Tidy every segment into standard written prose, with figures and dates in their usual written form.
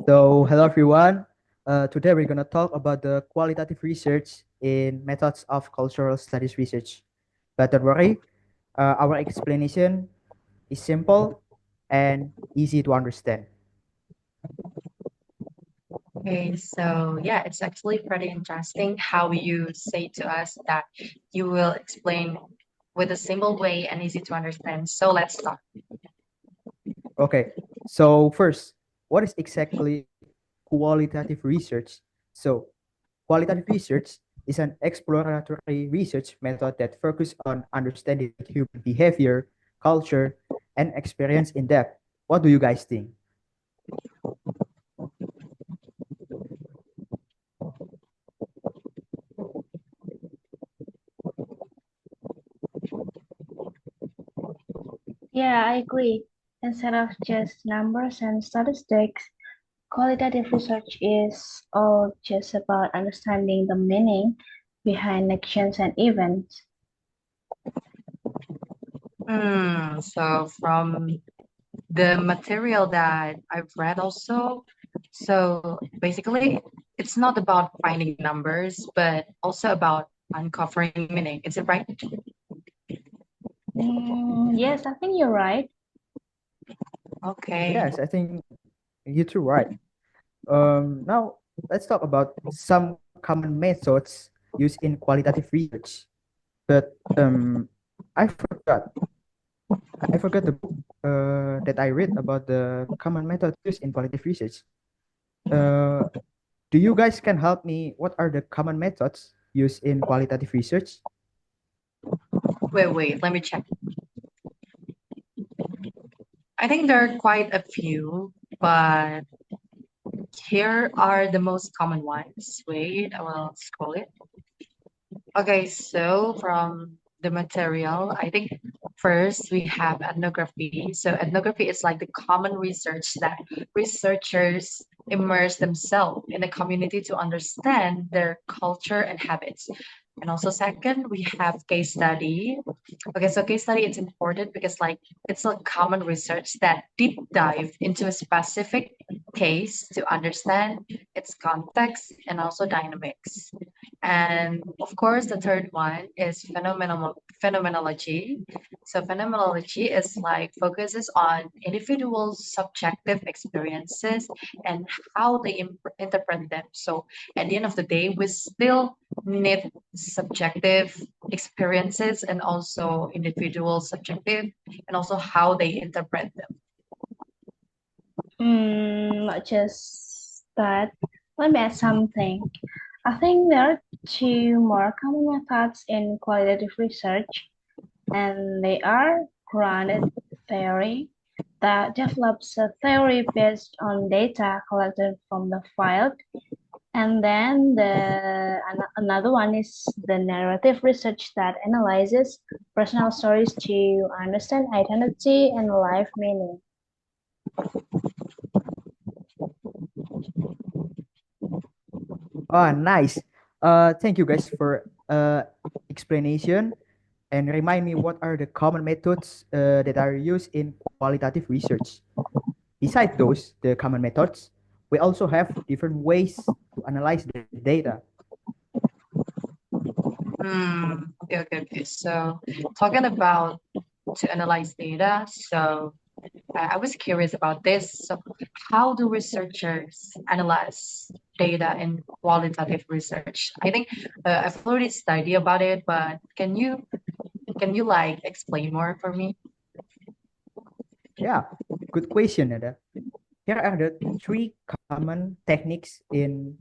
So, hello everyone. Today we're going to talk about the qualitative research in methods of cultural studies research. But don't worry, our explanation is simple and easy to understand. Okay, so yeah, it's actually pretty interesting how you say to us that you will explain with a simple way and easy to understand. So let's start. Okay, so first, what is exactly qualitative research? So, qualitative research is an exploratory research method that focuses on understanding human behavior, culture, and experience in depth. What do you guys think? Yeah, I agree. Instead of just numbers and statistics, qualitative research is all just about understanding the meaning behind actions and events. So from the material that I've read also, so basically it's not about finding numbers, but also about uncovering meaning. Is it right? Yes, I think you're right. Okay. Yes, I think you're too right. Now let's talk about some common methods used in qualitative research. But I forgot. I forgot the book that I read about the common methods used in qualitative research. Uh, do you guys can help me? What are the common methods used in qualitative research? Wait, let me check. I think there are quite a few, but here are the most common ones. Wait, I will scroll it. Okay, so from the material, I think first we have ethnography. So ethnography is like the common research that researchers immerse themselves in a community to understand their culture and habits. And also second, we have case study. Okay, so case study it's important because like it's a common research that deep dive into a specific case to understand its context and also dynamics. And of course, the third one is phenomenology. So phenomenology is like focuses on individuals' subjective experiences and how they interpret them. So at the end of the day, we still need subjective experiences and also individual subjective and also how they interpret them. Not just that. Let me add something. I think there are two more common methods in qualitative research, and they are grounded theory that develops a theory based on data collected from the field. And then another one is the narrative research that analyzes personal stories to understand identity and life meaning. Oh, nice. Thank you guys for explanation and remind me what are the common methods that are used in qualitative research. Besides those, the common methods, we also have different ways to analyze the data. Okay. So talking about to analyze data. So I was curious about this. So how do researchers analyze data in qualitative research? I think I've already studied about it, but can you like explain more for me? Yeah, good question, Nada. Here are the three common techniques in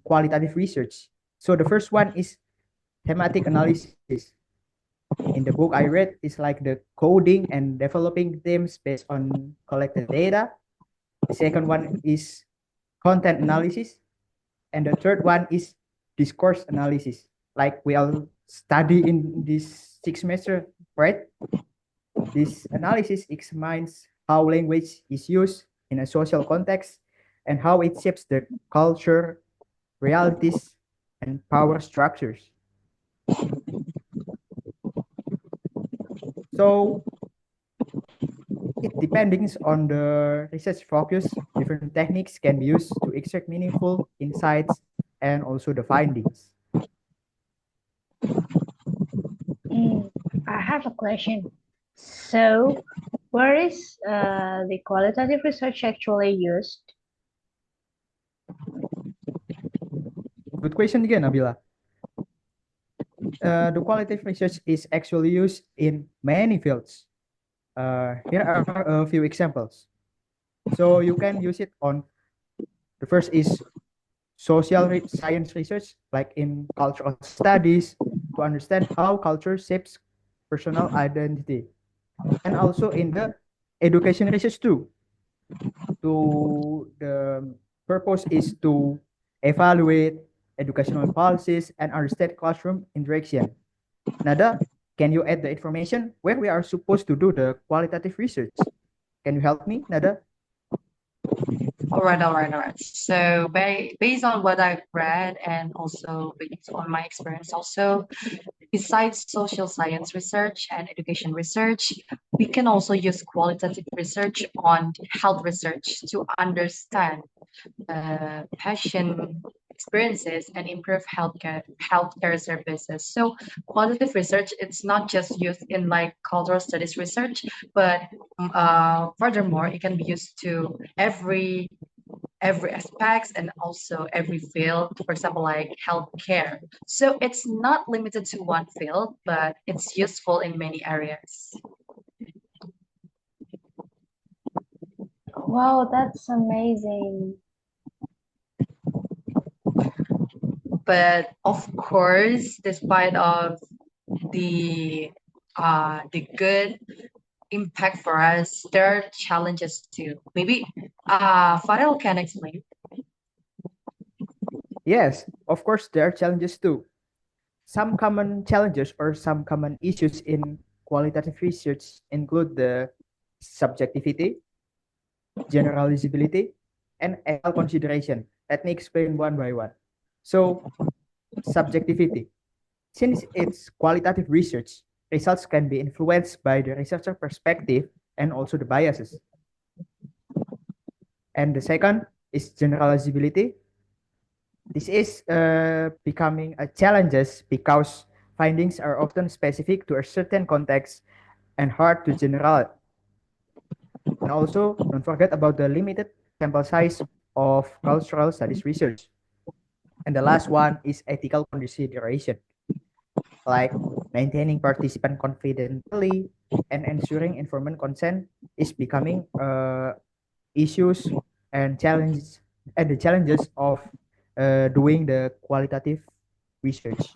qualitative research. So the first one is thematic analysis. In the book I read, it's like the coding and developing themes based on collected data. The second one is content analysis. And the third one is discourse analysis, like we all study in this 6 semester, right? This analysis examines how language is used in a social context and how it shapes the culture, realities, and power structures. So It depends on the research focus. Different techniques can be used to extract meaningful insights and also the findings. I have a question. So, where is the qualitative research actually used? Good question again, Nabila. The qualitative research is actually used in many fields. Here are a few examples. So you can use it on, the first is science research, like in cultural studies, to understand how culture shapes personal identity. And also in the education research too. The purpose is to evaluate educational policies and understand classroom interaction. Nada, can you add the information where we are supposed to do the qualitative research? Can you help me, Nada? All right, all right, all right. So based on what I've read and also based on my experience also, besides social science research and education research, we can also use qualitative research on health research to understand patient experiences and improve healthcare services. So qualitative research, it's not just used in like cultural studies research, but furthermore, it can be used to every aspects and also every field, for example, like healthcare. So it's not limited to one field, but it's useful in many areas. Wow, that's amazing. But of course, despite of the good impact for us, there are challenges too. Maybe Farrell can explain. Yes, of course, there are challenges too. Some common challenges or some common issues in qualitative research include the subjectivity, generalizability, and ethical consideration. Let me explain one by one. So, subjectivity. Since it's qualitative research, results can be influenced by the researcher perspective and also the biases. And the second is generalizability. This is becoming a challenge because findings are often specific to a certain context and hard to generalize. And also, don't forget about the limited sample size of cultural studies research. And the last one is ethical consideration, like maintaining participant confidentiality and ensuring informed consent is becoming issues and challenges and the challenges of doing the qualitative research.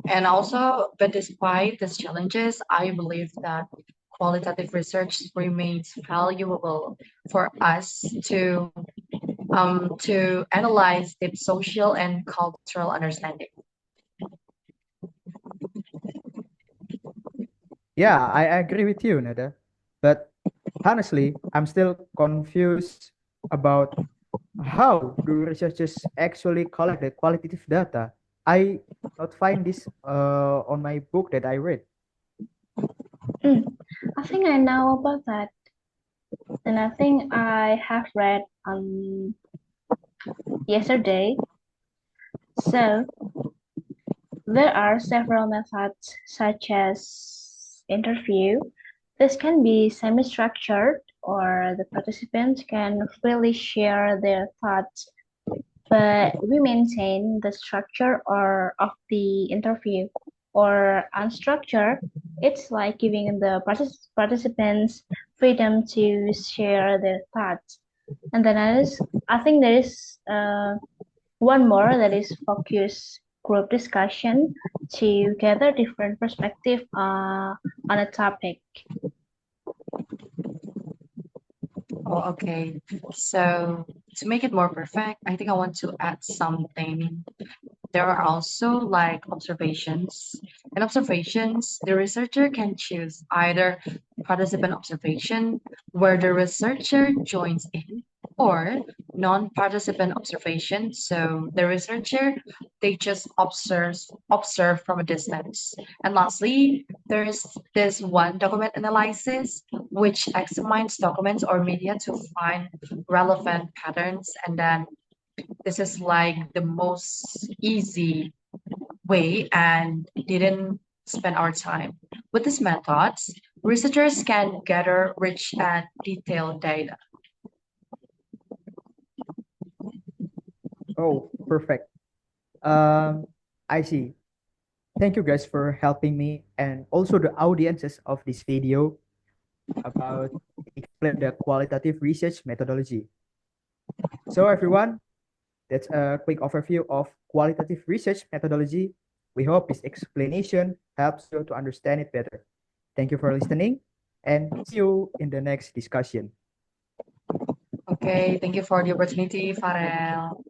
And also, but despite these challenges, I believe that qualitative research remains valuable for us to analyze the social and cultural understanding. Yeah, I agree with you, Nada. But honestly, I'm still confused about how do researchers actually collect the qualitative data. I not find this on my book that I read. I think I know about that, and I think I have read yesterday. So there are several methods such as interview. This can be semi-structured or the participants can freely share their thoughts, but we maintain the structure or of the interview. Or unstructured, it's like giving the participants freedom to share their thoughts. And then I think there is one more that is focus group discussion to gather different perspective on a topic. Oh, okay. So to make it more perfect, I think I want to add something. There are also like observations. In observations, the researcher can choose either participant observation, where the researcher joins in, or non-participant observation. So the researcher, they just observe from a distance. And lastly, there's this one document analysis, which examines documents or media to find relevant patterns. And then this is like the most easy way and didn't spend our time. With these methods, researchers can gather rich and detailed data. Oh, perfect. I see. Thank you guys for helping me and also the audiences of this video about explain the qualitative research methodology. So everyone, that's a quick overview of qualitative research methodology. We hope this explanation helps you to understand it better. Thank you for listening and see you in the next discussion. Okay, thank you for the opportunity, Farrell.